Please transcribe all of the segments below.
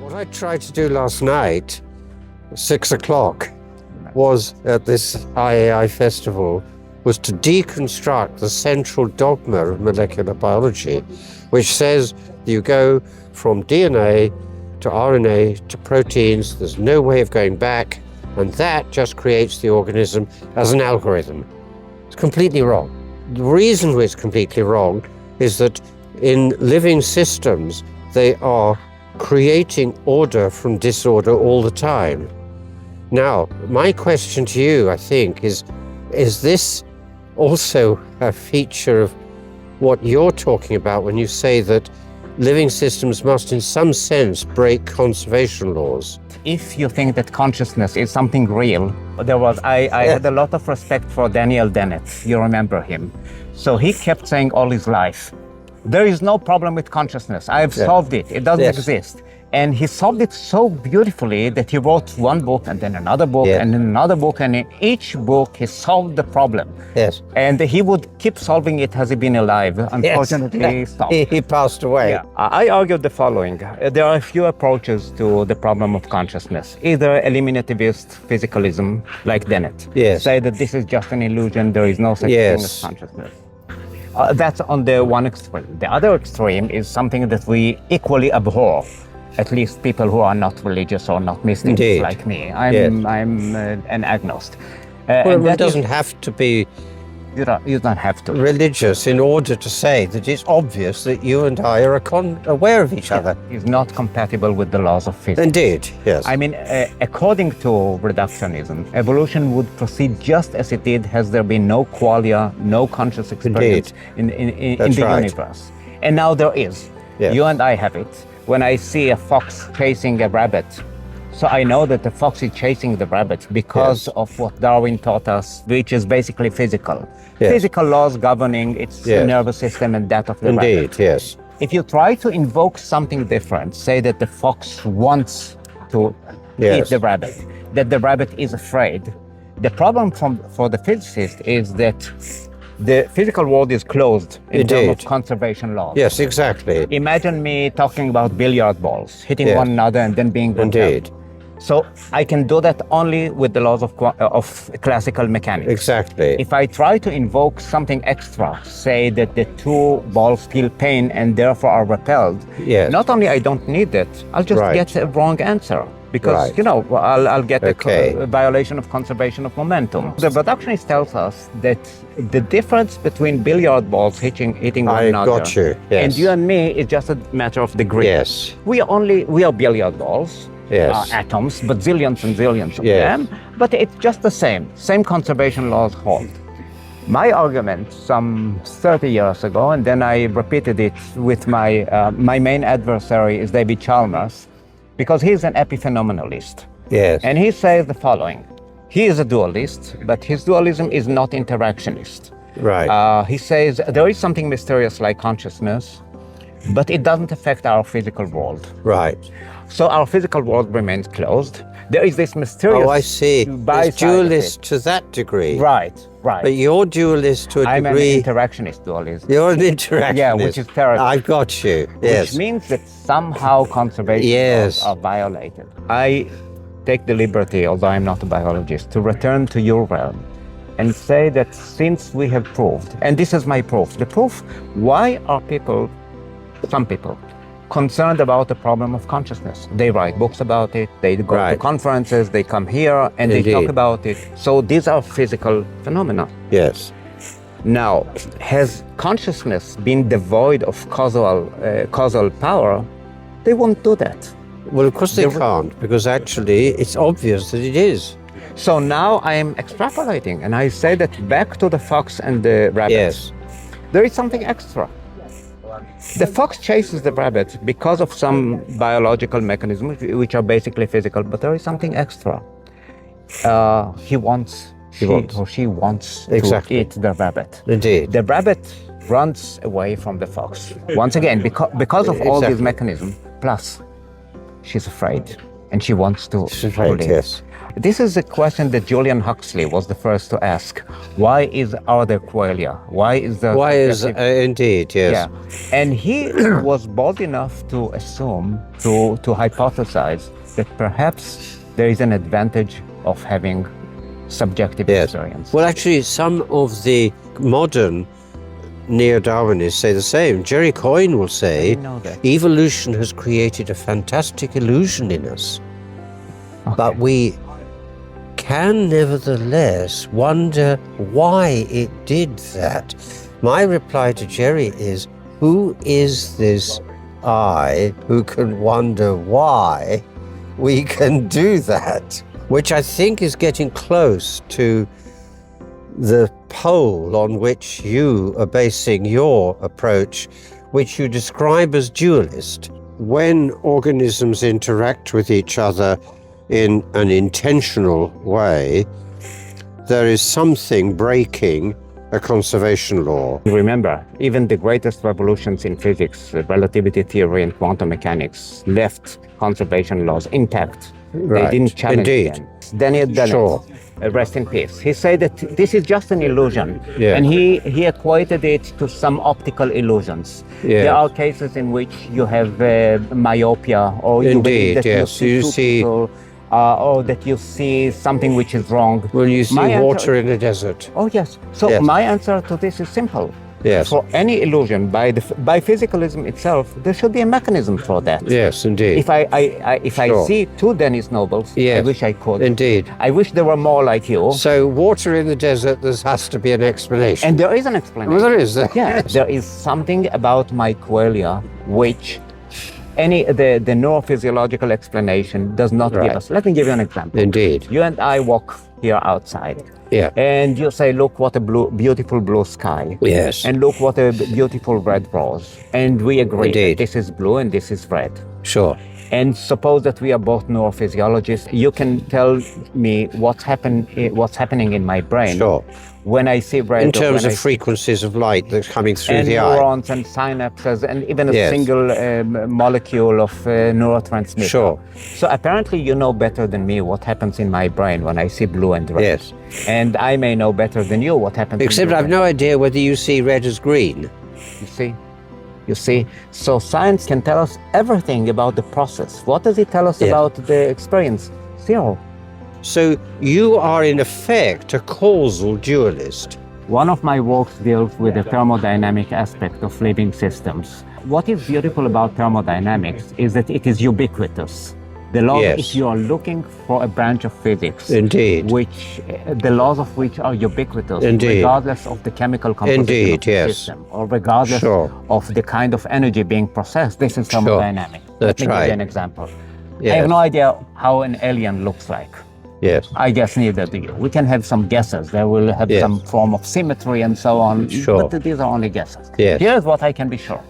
What I tried to do last night, 6 o'clock, was at this HowTheLightGetsIn Festival, was to deconstruct the central dogma of molecular biology, which says you go from DNA to RNA to proteins, there's no way of going back, and that just creates the organism as an algorithm. It's completely wrong. The reason it's completely wrong is that in living systems, they are creating order from disorder all the time. Now, my question to you, I think, is this also a feature of what you're talking about when you say that living systems must, in some sense, break conservation laws? If you think that consciousness is something real, I had a lot of respect for Daniel Dennett. You remember him. So he kept saying all his life, there is no problem with consciousness. I have solved it. It doesn't exist. And he solved it so beautifully that he wrote one book and then another book and then another book. And in each book, he solved the problem. Yes. And he would keep solving it as he been alive. Unfortunately, he stopped. He passed away. Yeah. I argued the following. There are a few approaches to the problem of consciousness. Either eliminativist physicalism, like Dennett. Yes. Say that this is just an illusion, there is no such thing as consciousness. That's on the one extreme. The other extreme is something that we equally abhor. At least people who are not religious or not mystics like me. I'm an agnostic. Well, it doesn't have to be you don't have to religious in order to say that it's obvious that you and I are aware of each other. It's not compatible with the laws of physics. Indeed, yes. I mean, according to reductionism, evolution would proceed just as it did has there been no qualia, no conscious experience in the universe. And now there is. Yes. You and I have it. When I see a fox chasing a rabbit, so I know that the fox is chasing the rabbit because of what Darwin taught us, which is basically physical. Physical laws governing its nervous system and that of the rabbit. Indeed, yes. If you try to invoke something different, say that the fox wants to eat the rabbit, that the rabbit is afraid, the problem for the physicist is that the physical world is closed in terms of conservation laws. Yes, exactly. Imagine me talking about billiard balls, hitting one another and then being Indeed. So I can do that only with the laws of classical mechanics. Exactly. If I try to invoke something extra, say that the two balls feel pain and therefore are repelled, not only I don't need it, I'll just get a wrong answer. Because, you know, I'll get a violation of conservation of momentum. The reductionist tells us that the difference between billiard balls hitting one another and you and me is just a matter of degree. Yes. We are billiard balls, atoms, but zillions and zillions of them, but it's just the same conservation laws hold. My argument some 30 years ago, and then I repeated it with my main adversary is David Chalmers, because he's an epiphenomenalist. Yes. And he says the following. He is a dualist, but his dualism is not interactionist. Right. He says there is something mysterious like consciousness, but it doesn't affect our physical world. Right. So our physical world remains closed. There is this mysterious... Oh, I see. It's dualist to that degree. Right. But you're dualist to a degree... I'm an interactionist dualist. You're an interactionist. Yeah, which is terrible. I've got you, Which means that somehow conservation laws are violated. I take the liberty, although I'm not a biologist, to return to your realm and say that since we have proved, and this is my proof, the proof, why are some people, concerned about the problem of consciousness? They write books about it, they go to conferences, they come here and they talk about it. So these are physical phenomena. Yes. Now, has consciousness been devoid of causal power? They won't do that. Well, of course they can't, because actually it's obvious that it is. So now I am extrapolating and I say that back to the fox and the rabbit, there is something extra. The fox chases the rabbit because of some biological mechanisms which are basically physical, but there is something extra. He wants to eat the rabbit. Indeed. The rabbit runs away from the fox. Once again, because of all these mechanisms, plus she's afraid. and she wants to Right, yes. This is a question that Julian Huxley was the first to ask. Why are there qualia? Why is there... Indeed, yes. Yeah. And he was bold enough to assume, to hypothesize that perhaps there is an advantage of having subjective experience. Well, actually, some of the modern neo-Darwinists say the same. Jerry Coyne will say, evolution has created a fantastic illusion in us. Okay. But we can nevertheless wonder why it did that. My reply to Jerry is, who is this I who can wonder why we can do that? Which I think is getting close to the pole on which you are basing your approach, which you describe as dualist. When organisms interact with each other in an intentional way, there is something breaking a conservation law. Remember, even the greatest revolutions in physics, relativity theory and quantum mechanics, left conservation laws intact. Right. They didn't challenge them. Denis, rest in peace. He said that this is just an illusion, and he equated it to some optical illusions. There are cases in which you have myopia, or you believe that you see people, or that you see something which is wrong. When you see water in a desert. Oh yes. So my answer to this is simple. Yes. For any illusion, by physicalism itself, there should be a mechanism for that. Yes, indeed. If I see two Denis Nobles, I wish I could. Indeed. I wish there were more like you. So water in the desert, there has to be an explanation. And there is an explanation. Well, there is. Yeah, there is something about my qualia which the neurophysiological explanation does not give us. Let me give you an example. Indeed. You and I walk here outside. Yeah. And you say, look what a beautiful blue sky. Yes. And look what a beautiful red rose. And we agree that this is blue and this is red. Sure. And suppose that we are both neurophysiologists. You can tell me what's happening in my brain. Sure. When I see red. In terms of frequencies of light that's coming through the eye. And neurons and synapses and even a single molecule of neurotransmitter. Sure. So apparently you know better than me what happens in my brain when I see blue and red. Yes. And I may know better than you what happens. Except I've no idea whether you see red as green. You see, so science can tell us everything about the process. What does it tell us about the experience? Zero. So you are in effect a causal dualist. One of my works deals with the thermodynamic aspect of living systems. What is beautiful about thermodynamics is that it is ubiquitous. The laws, if you are looking for a branch of physics, which the laws of which are ubiquitous, regardless of the chemical composition of the system, or regardless of the kind of energy being processed, this is thermodynamics. That's Let me give you an example. I have no idea how an alien looks like. Yes. I guess neither do you. We can have some guesses. They will have some form of symmetry and so on. But these are only guesses. Here's what I can be sure.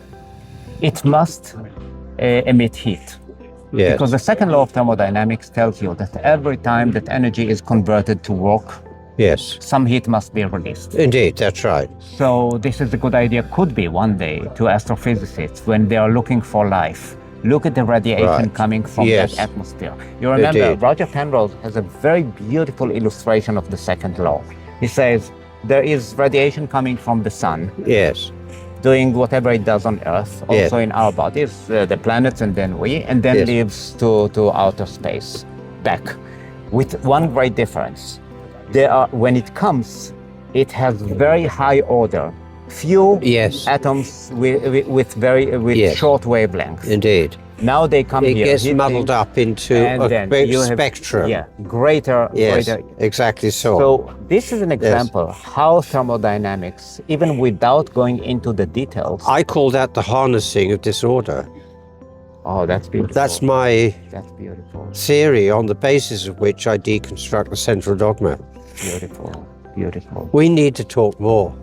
It must emit heat. Because the second law of thermodynamics tells you that every time that energy is converted to work, some heat must be released. Indeed, that's right. So this is a good idea, could be one day, to astrophysicists when they are looking for life. Look at the radiation coming from that atmosphere. You remember, Roger Penrose has a very beautiful illustration of the second law. He says, there is radiation coming from the sun. Doing whatever it does on Earth, also in our bodies, the planets and then we, and then leaves to outer space, back. With one great difference. When it comes, it has very high order. Few atoms with short wavelengths. Indeed. Now they come here. It gets muddled up into a spectrum. Greater. Exactly so. So this is an example how thermodynamics, even without going into the details. I call that the harnessing of disorder. Oh, that's beautiful. That's my beautiful theory on the basis of which I deconstruct the central dogma. Beautiful. Beautiful. We need to talk more.